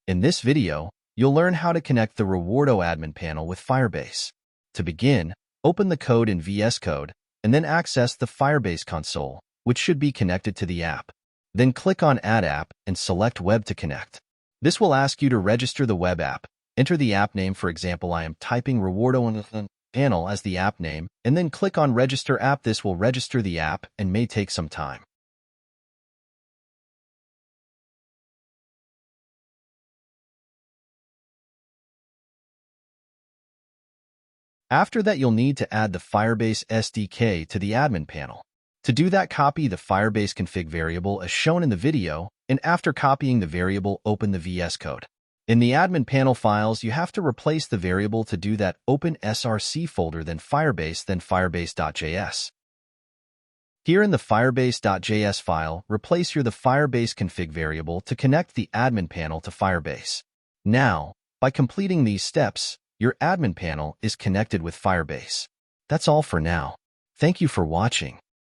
In this video, you'll learn how to connect the Rewardo Admin Panel with Firebase. To begin, open the code in VS Code and then access the Firebase console, which should be connected to the app. Then click on Add App and select Web to connect. This will ask you to register the web app. Enter the app name. For example, I am typing Rewardo Admin Panel as the app name, and then click on Register App. This will register the app and may take some time. After that, you'll need to add the Firebase SDK to the admin panel. To do that, copy the Firebase config variable as shown in the video, and after copying the variable, open the VS Code. In the admin panel files, you have to replace the variable. To do that, open src folder, then firebase.js. Here in the firebase.js file, replace the Firebase config variable to connect the admin panel to Firebase. Now, by completing these steps, your admin panel is connected with Firebase. That's all for now. Thank you for watching.